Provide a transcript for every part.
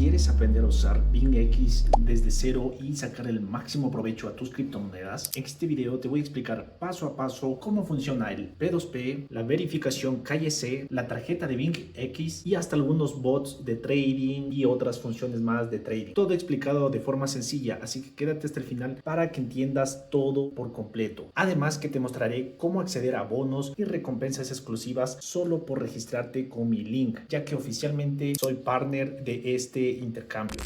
¿Quieres aprender a usar BingX desde cero y sacar el máximo provecho a tus criptomonedas? En este video te voy a explicar paso a paso cómo funciona el P2P, la verificación KYC, la tarjeta de BingX y hasta algunos bots de trading y otras funciones más de trading. Todo explicado de forma sencilla, así que quédate hasta el final para que entiendas todo por completo. Además que te mostraré cómo acceder a bonos y recompensas exclusivas solo por registrarte con mi link, ya que oficialmente soy partner de este intercambio.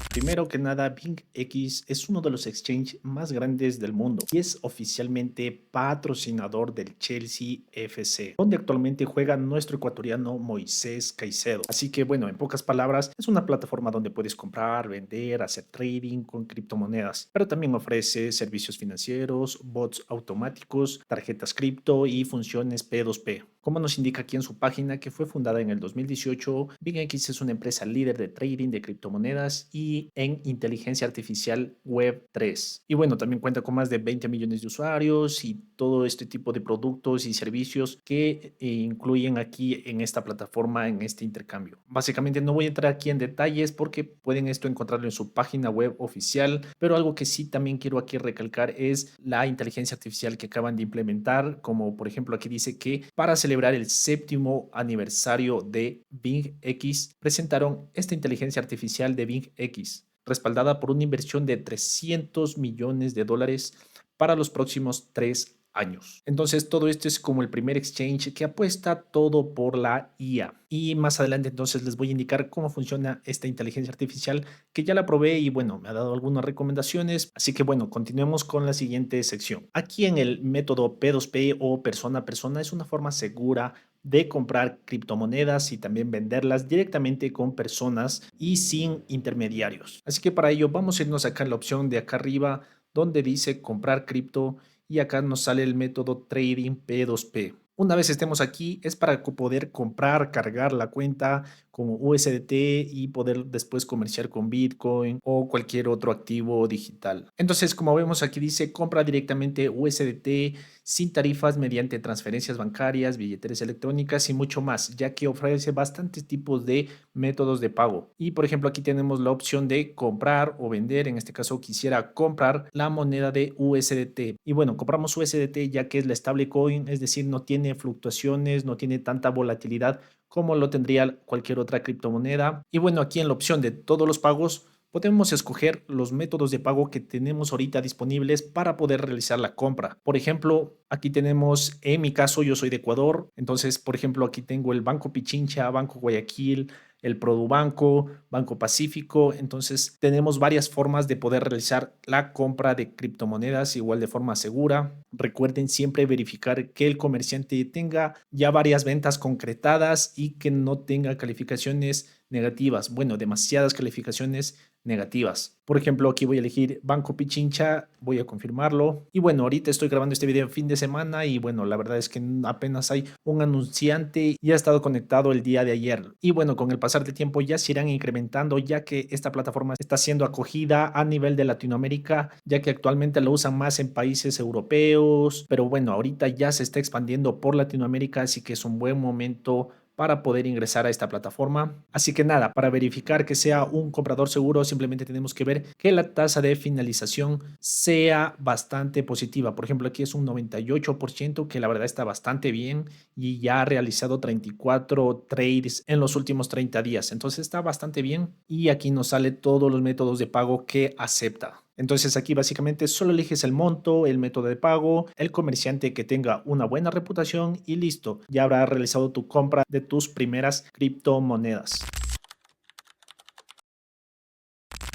Primero que nada, BingX es uno de los exchanges más grandes del mundo y es oficialmente patrocinador del Chelsea FC, donde actualmente juega nuestro ecuatoriano Moisés Caicedo. Así que bueno, en pocas palabras, es una plataforma donde puedes comprar, vender, hacer trading con criptomonedas, pero también ofrece servicios financieros, bots automáticos, tarjetas cripto y funciones P2P. Como nos indica aquí en su página, que fue fundada en el 2018, BingX es una empresa líder de trading de criptomonedas y en inteligencia artificial Web 3. Y bueno, también cuenta con más de 20 millones de usuarios y todo este tipo de productos y servicios que incluyen aquí en esta plataforma, en este intercambio. Básicamente no voy a entrar aquí en detalles porque pueden esto encontrarlo en su página web oficial, pero algo que sí también quiero aquí recalcar es la inteligencia artificial que acaban de implementar, como por ejemplo aquí dice que para celebrar el 7º aniversario de BingX, presentaron esta inteligencia artificial de BingX, respaldada por una inversión de 300 millones de dólares para los próximos 3 años. Entonces todo esto es como el primer exchange que apuesta todo por la IA. Y más adelante entonces les voy a indicar cómo funciona esta inteligencia artificial, que ya la probé y bueno, me ha dado algunas recomendaciones. Así que bueno, continuemos con la siguiente sección. Aquí en el método P2P o persona a persona es una forma segura de comprar criptomonedas y también venderlas directamente con personas y sin intermediarios. Así que para ello vamos a irnos acá en la opción de acá arriba donde dice comprar cripto y acá nos sale el método Trading P2P. Una vez estemos aquí es para poder comprar, cargar la cuenta como USDT y poder después comerciar con Bitcoin o cualquier otro activo digital. Entonces, como vemos aquí dice compra directamente USDT sin tarifas mediante transferencias bancarias, billeteras electrónicas y mucho más, ya que ofrece bastantes tipos de métodos de pago. Y por ejemplo, aquí tenemos la opción de comprar o vender. En este caso quisiera comprar la moneda de USDT. Y bueno, compramos USDT ya que es la stablecoin, es decir, no tiene fluctuaciones, no tiene tanta volatilidad como lo tendría cualquier otra criptomoneda. Y bueno, aquí en la opción de todos los pagos podemos escoger los métodos de pago que tenemos ahorita disponibles para poder realizar la compra. Por ejemplo, aquí tenemos, en mi caso, yo soy de Ecuador, entonces, por ejemplo, aquí tengo el Banco Pichincha, Banco Guayaquil, el Produbanco, Banco Pacífico. Entonces, tenemos varias formas de poder realizar la compra de criptomonedas igual de forma segura. Recuerden siempre verificar que el comerciante tenga ya varias ventas concretadas y que no tenga calificaciones negativas. Bueno, demasiadas calificaciones negativas. Por ejemplo, aquí voy a elegir Banco Pichincha, voy a confirmarlo. Y bueno, ahorita estoy grabando este video en fin de semana y bueno, la verdad es que apenas hay un anunciante y ha estado conectado el día de ayer. Y bueno, con el pasar del tiempo ya se irán incrementando, ya que esta plataforma está siendo acogida a nivel de Latinoamérica, ya que actualmente lo usan más en países europeos, pero bueno, ahorita ya se está expandiendo por Latinoamérica, así que es un buen momento para poder ingresar a esta plataforma. Así que nada, para verificar que sea un comprador seguro, simplemente tenemos que ver que la tasa de finalización sea bastante positiva. Por ejemplo, aquí es un 98%, que la verdad está bastante bien y ya ha realizado 34 trades en los últimos 30 días. Entonces está bastante bien y aquí nos sale todos los métodos de pago que acepta. Entonces aquí básicamente solo eliges el monto, el método de pago, el comerciante que tenga una buena reputación y listo, ya habrás realizado tu compra de tus primeras criptomonedas.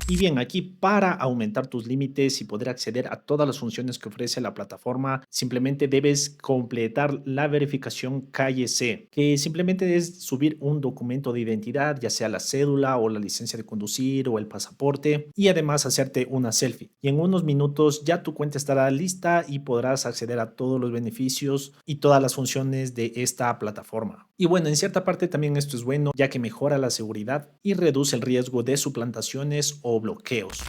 Y bien, aquí para aumentar tus límites y poder acceder a todas las funciones que ofrece la plataforma, simplemente debes completar la verificación KYC, que simplemente es subir un documento de identidad, ya sea la cédula o la licencia de conducir o el pasaporte, y además hacerte una selfie. Y en unos minutos ya tu cuenta estará lista y podrás acceder a todos los beneficios y todas las funciones de esta plataforma. Y bueno, en cierta parte también esto es bueno, ya que mejora la seguridad y reduce el riesgo de suplantaciones o bloqueos.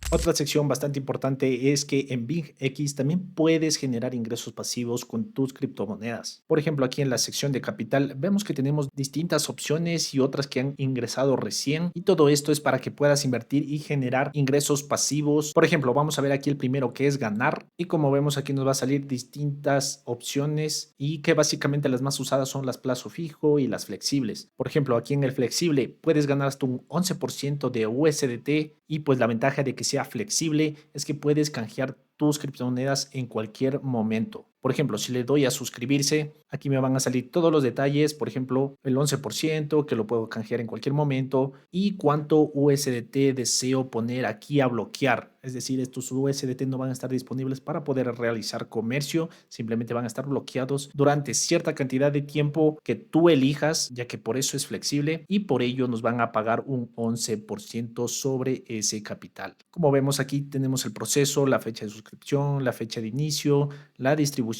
Otra sección bastante importante es que en BingX también puedes generar ingresos pasivos con tus criptomonedas. Por ejemplo, aquí en la sección de capital vemos que tenemos distintas opciones y otras que han ingresado recién, y todo esto es para que puedas invertir y generar ingresos pasivos. Por ejemplo, vamos a ver aquí el primero, que es ganar, y como vemos aquí nos va a salir distintas opciones y que básicamente las más usadas son las plazo fijo y las flexibles. Por ejemplo, aquí en el flexible puedes ganar hasta un 11% de USDT, y pues la ventaja de que sea flexible es que puedes canjear tus criptomonedas en cualquier momento. Por ejemplo, si le doy a suscribirse, aquí me van a salir todos los detalles, por ejemplo, el 11% que lo puedo canjear en cualquier momento y cuánto USDT deseo poner aquí a bloquear. Es decir, estos USDT no van a estar disponibles para poder realizar comercio, simplemente van a estar bloqueados durante cierta cantidad de tiempo que tú elijas, ya que por eso es flexible, y por ello nos van a pagar un 11% sobre ese capital. Como vemos aquí tenemos el proceso, la fecha de suscripción, la fecha de inicio, la distribución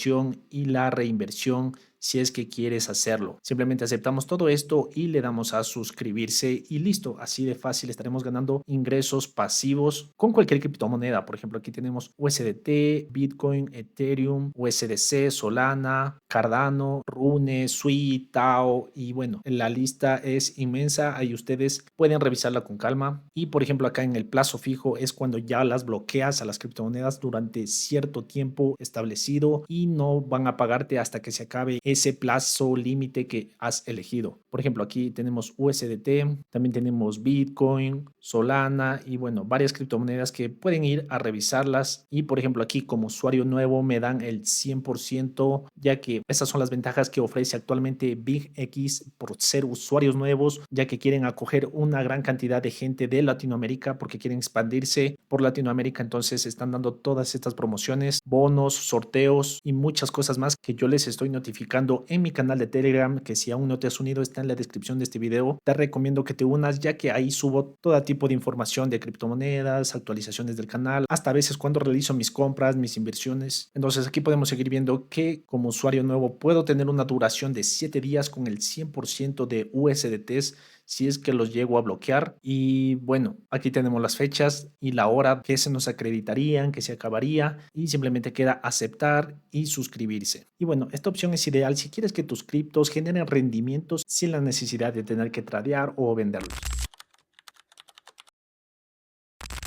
y la reinversión si es que quieres hacerlo. Simplemente aceptamos todo esto y le damos a suscribirse y listo. Así de fácil estaremos ganando ingresos pasivos con cualquier criptomoneda. Por ejemplo, aquí tenemos USDT, Bitcoin, Ethereum, USDC, Solana, Cardano, Rune, Sui, Tao, y bueno, la lista es inmensa. Ahí ustedes pueden revisarla con calma. Y por ejemplo, acá en el plazo fijo es cuando ya las bloqueas a las criptomonedas durante cierto tiempo establecido y no van a pagarte hasta que se acabe ese plazo límite que has elegido. Por ejemplo, aquí tenemos USDT, también tenemos Bitcoin, Solana y bueno, varias criptomonedas que pueden ir a revisarlas. Y por ejemplo, aquí como usuario nuevo me dan el 100%, ya que esas son las ventajas que ofrece actualmente BingX por ser usuarios nuevos, ya que quieren acoger una gran cantidad de gente de Latinoamérica porque quieren expandirse por Latinoamérica. Entonces están dando todas estas promociones, bonos, sorteos y muchas cosas más que yo les estoy notificando en mi canal de Telegram, que si aún no te has unido está en la descripción de este video. Te recomiendo que te unas, ya que ahí subo todo tipo de información de criptomonedas, actualizaciones del canal, hasta a veces cuando realizo mis compras, mis inversiones. Entonces aquí podemos seguir viendo que como usuario nuevo puedo tener una duración de 7 días con el 100% de USDTs si es que los llego a bloquear. Y bueno, aquí tenemos las fechas y la hora que se nos acreditarían, que se acabaría, y simplemente queda aceptar y suscribirse. Y bueno, esta opción es ideal si quieres que tus criptos generen rendimientos sin la necesidad de tener que tradear o venderlos.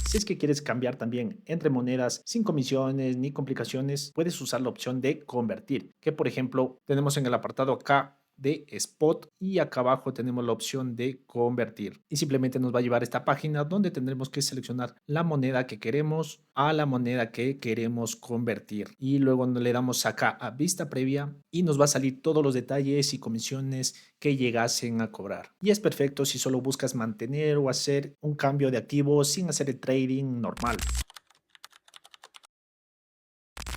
Si es que quieres cambiar también entre monedas sin comisiones ni complicaciones, puedes usar la opción de convertir, que por ejemplo tenemos en el apartado acá de Spot, y acá abajo tenemos la opción de convertir, y simplemente nos va a llevar a esta página donde tendremos que seleccionar la moneda que queremos a la moneda que queremos convertir, y luego le damos acá a vista previa y nos va a salir todos los detalles y comisiones que llegasen a cobrar. Y es perfecto si solo buscas mantener o hacer un cambio de activo sin hacer el trading normal.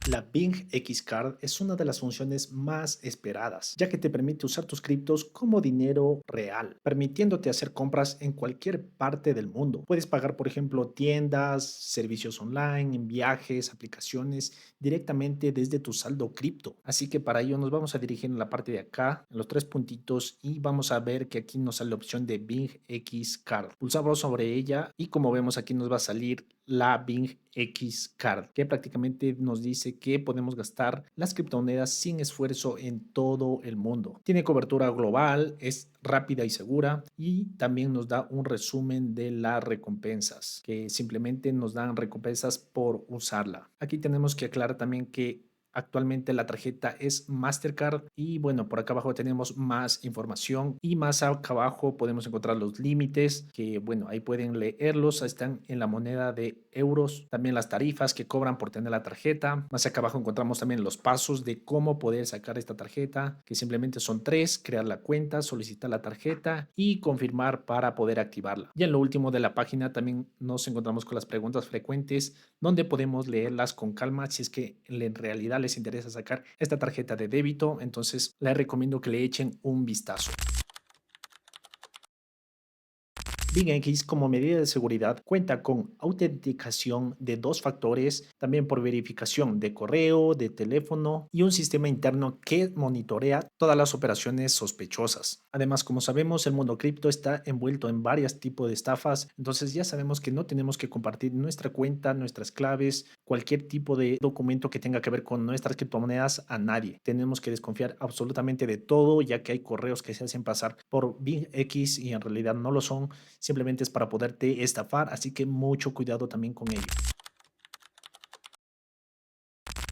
La Bing X Card es una de las funciones más esperadas, ya que te permite usar tus criptos como dinero real, permitiéndote hacer compras en cualquier parte del mundo. Puedes pagar, por ejemplo, tiendas, servicios online, en viajes, aplicaciones, directamente desde tu saldo cripto. Así que para ello nos vamos a dirigir en la parte de acá, en los tres puntitos, y vamos a ver que aquí nos sale la opción de Bing X Card. Pulsamos sobre ella y como vemos aquí nos va a salir la Bing X Card, que prácticamente nos dice que podemos gastar las criptomonedas sin esfuerzo en todo el mundo. Tiene cobertura global, es rápida y segura, y también nos da un resumen de las recompensas, que simplemente nos dan recompensas por usarla. Aquí tenemos que aclarar también que actualmente la tarjeta es Mastercard, y bueno, por acá abajo tenemos más información y más acá abajo podemos encontrar los límites, que bueno, ahí pueden leerlos, están en la moneda de euros, también las tarifas que cobran por tener la tarjeta. Más acá abajo encontramos también los pasos de cómo poder sacar esta tarjeta, que simplemente son tres: crear la cuenta, solicitar la tarjeta y confirmar para poder activarla. Y en lo último de la página también nos encontramos con las preguntas frecuentes, donde podemos leerlas con calma si es que en realidad les interesa sacar esta tarjeta de débito. Entonces les recomiendo que le echen un vistazo. BingX como medida de seguridad cuenta con autenticación de 2 factores, también por verificación de correo, de teléfono y un sistema interno que monitorea todas las operaciones sospechosas. Además, como sabemos, el mundo cripto está envuelto en varios tipos de estafas, entonces ya sabemos que no tenemos que compartir nuestra cuenta, nuestras claves, cualquier tipo de documento que tenga que ver con nuestras criptomonedas a nadie. Tenemos que desconfiar absolutamente de todo, ya que hay correos que se hacen pasar por BingX y en realidad no lo son, simplemente es para poderte estafar, así que mucho cuidado también con ello.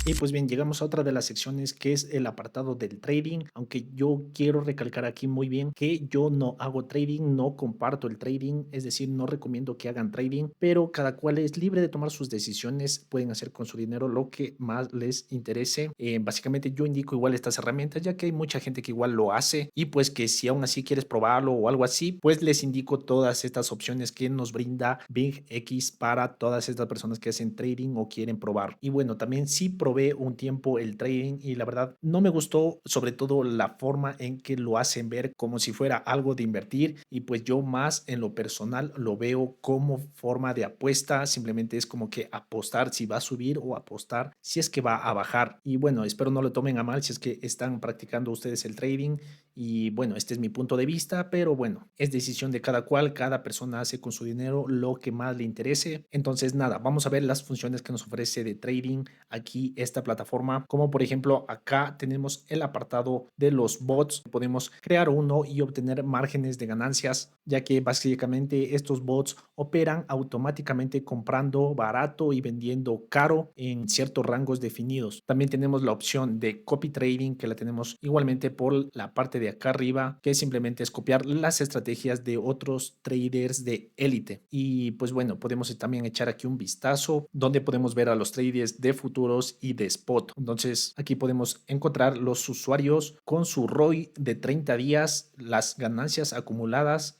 Y pues bien, llegamos a otra de las secciones que es el apartado del trading, aunque yo quiero recalcar aquí muy bien que yo no hago trading, no comparto el trading, es decir, no recomiendo que hagan trading, pero cada cual es libre de tomar sus decisiones, pueden hacer con su dinero lo que más les interese. Básicamente yo indico igual estas herramientas, ya que hay mucha gente que igual lo hace y pues que si aún así quieres probarlo o algo así, pues les indico todas estas opciones que nos brinda BingX para todas estas personas que hacen trading o quieren probar. Y bueno, también sí probé un tiempo el trading y la verdad no me gustó, sobre todo la forma en que lo hacen ver como si fuera algo de invertir, y pues yo más en lo personal lo veo como forma de apuesta, simplemente es como que apostar si va a subir o apostar si es que va a bajar. Y bueno, espero no lo tomen a mal si es que están practicando ustedes el trading. Y bueno, este es mi punto de vista, pero bueno, es decisión de cada cual, cada persona hace con su dinero lo que más le interese. Entonces nada, vamos a ver las funciones que nos ofrece de trading aquí esta plataforma, como por ejemplo acá tenemos el apartado de los bots. Podemos crear uno y obtener márgenes de ganancias, ya que básicamente estos bots operan automáticamente comprando barato y vendiendo caro en ciertos rangos definidos. También tenemos la opción de copy trading, que la tenemos igualmente por la parte de acá arriba, que simplemente es copiar las estrategias de otros traders de élite. Y pues bueno, podemos también echar aquí un vistazo donde podemos ver a los traders de futuros y de spot. Entonces aquí podemos encontrar los usuarios con su ROI de 30 días, las ganancias acumuladas,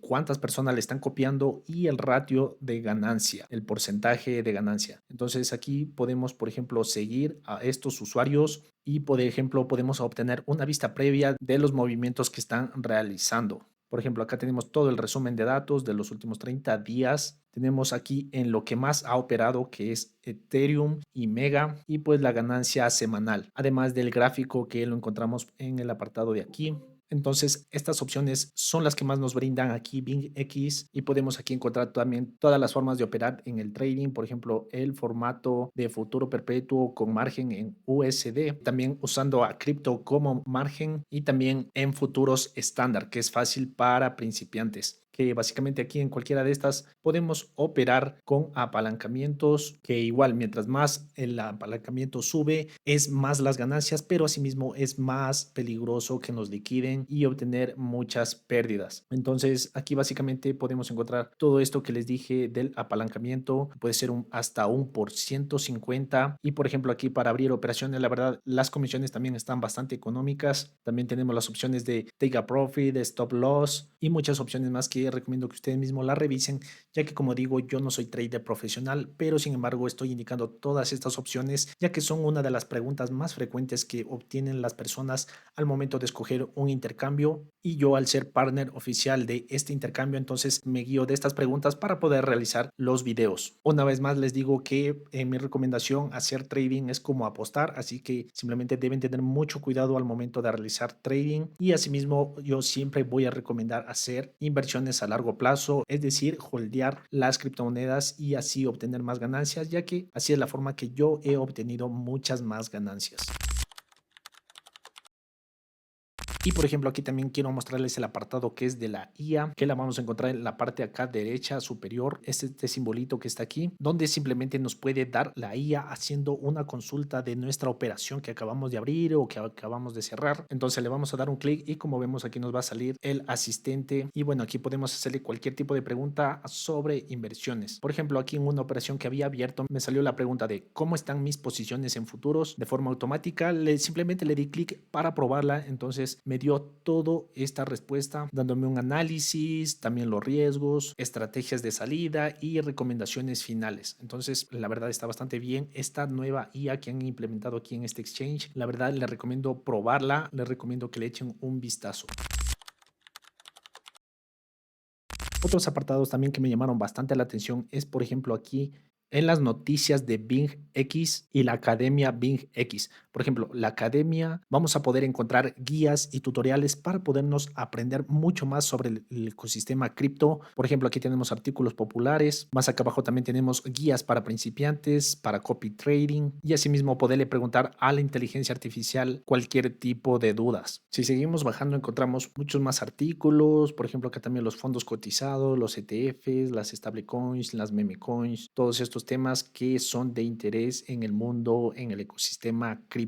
cuántas personas le están copiando y el ratio de ganancia, el porcentaje de ganancia. Entonces aquí podemos, por ejemplo, seguir a estos usuarios y, por ejemplo, podemos obtener una vista previa de los movimientos que están realizando. Por ejemplo, acá tenemos todo el resumen de datos de los últimos 30 días. Tenemos aquí en lo que más ha operado, que es Ethereum y Mega, y pues la ganancia semanal, además del gráfico que lo encontramos en el apartado de aquí. Entonces, estas opciones son las que más nos brindan aquí BingX, y podemos aquí encontrar también todas las formas de operar en el trading, por ejemplo, el formato de futuro perpetuo con margen en USD, también usando a cripto como margen, y también en futuros estándar, que es fácil para principiantes, que básicamente aquí en cualquiera de estas podemos operar con apalancamientos, que igual mientras más el apalancamiento sube es más las ganancias, pero asimismo es más peligroso que nos liquiden y obtener muchas pérdidas. Entonces aquí básicamente podemos encontrar todo esto que les dije del apalancamiento, puede ser hasta un por 150, y por ejemplo aquí para abrir operaciones, la verdad las comisiones también están bastante económicas. También tenemos las opciones de take a profit, de stop loss y muchas opciones más que recomiendo que ustedes mismos la revisen, ya que como digo, yo no soy trader profesional, pero sin embargo estoy indicando todas estas opciones, ya que son una de las preguntas más frecuentes que obtienen las personas al momento de escoger un intercambio, y yo, al ser partner oficial de este intercambio, entonces me guío de estas preguntas para poder realizar los videos. Una vez más les digo que en mi recomendación, hacer trading es como apostar, así que simplemente deben tener mucho cuidado al momento de realizar trading, y asimismo yo siempre voy a recomendar hacer inversiones a largo plazo, es decir, holdear las criptomonedas y así obtener más ganancias, ya que así es la forma que yo he obtenido muchas más ganancias. Y por ejemplo, aquí también quiero mostrarles el apartado que es de la IA, que la vamos a encontrar en la parte acá derecha superior, este simbolito que está aquí, donde simplemente nos puede dar la IA haciendo una consulta de nuestra operación que acabamos de abrir o que acabamos de cerrar. Entonces le vamos a dar un clic y como vemos aquí nos va a salir el asistente, y bueno, aquí podemos hacerle cualquier tipo de pregunta sobre inversiones. Por ejemplo, aquí en una operación que había abierto me salió la pregunta de cómo están mis posiciones en futuros de forma automática. Simplemente le di clic para probarla, entonces me dio toda esta respuesta dándome un análisis, también los riesgos, estrategias de salida y recomendaciones finales. Entonces la verdad está bastante bien esta nueva IA que han implementado aquí en este exchange. La verdad les recomiendo probarla, les recomiendo que le echen un vistazo. Otros apartados también que me llamaron bastante la atención es, por ejemplo, aquí en las noticias de Bing X y la Academia Bing X. Por ejemplo, la Academia, vamos a poder encontrar guías y tutoriales para podernos aprender mucho más sobre el ecosistema cripto. Por ejemplo, aquí tenemos artículos populares. Más acá abajo también tenemos guías para principiantes, para copy trading y asimismo poderle preguntar a la inteligencia artificial cualquier tipo de dudas. Si seguimos bajando, encontramos muchos más artículos. Por ejemplo, acá también los fondos cotizados, los ETFs, las stablecoins, las meme coins, todos estos temas que son de interés en el mundo, en el ecosistema cripto.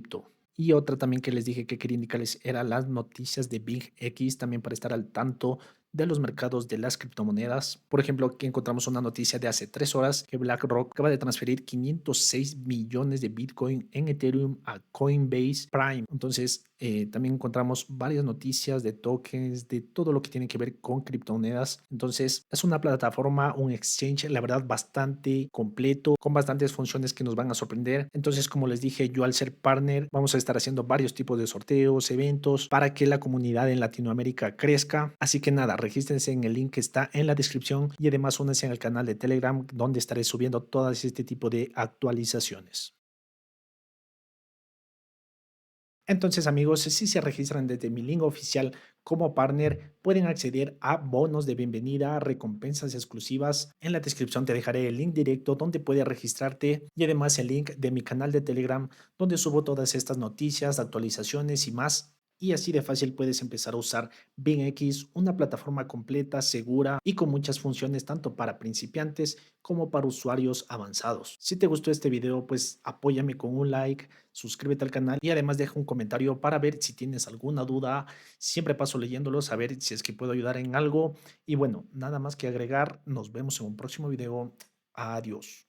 Y otra también que les dije que quería indicarles era las noticias de Big X, también para estar al tanto de los mercados de las criptomonedas. Por ejemplo, aquí encontramos una noticia de hace 3 horas que BlackRock acaba de transferir 506 millones de Bitcoin en Ethereum a Coinbase Prime. Entonces, también encontramos varias noticias de tokens, de todo lo que tiene que ver con criptomonedas. Entonces, es una plataforma, un exchange, la verdad, bastante completo, con bastantes funciones que nos van a sorprender. Entonces, como les dije, yo al ser partner, vamos a estar haciendo varios tipos de sorteos, eventos, para que la comunidad en Latinoamérica crezca. Así que nada, regístrense en el link que está en la descripción y además únanse al canal de Telegram, donde estaré subiendo todas este tipo de actualizaciones. Entonces, amigos, si se registran desde mi link oficial como partner, pueden acceder a bonos de bienvenida, recompensas exclusivas. En la descripción te dejaré el link directo donde puedes registrarte y además el link de mi canal de Telegram donde subo todas estas noticias, actualizaciones y más. Y así de fácil puedes empezar a usar BingX, una plataforma completa, segura y con muchas funciones tanto para principiantes como para usuarios avanzados. Si te gustó este video, pues apóyame con un like, suscríbete al canal y además deja un comentario para ver si tienes alguna duda. Siempre paso leyéndolos a ver si es que puedo ayudar en algo. Y bueno, nada más que agregar. Nos vemos en un próximo video. Adiós.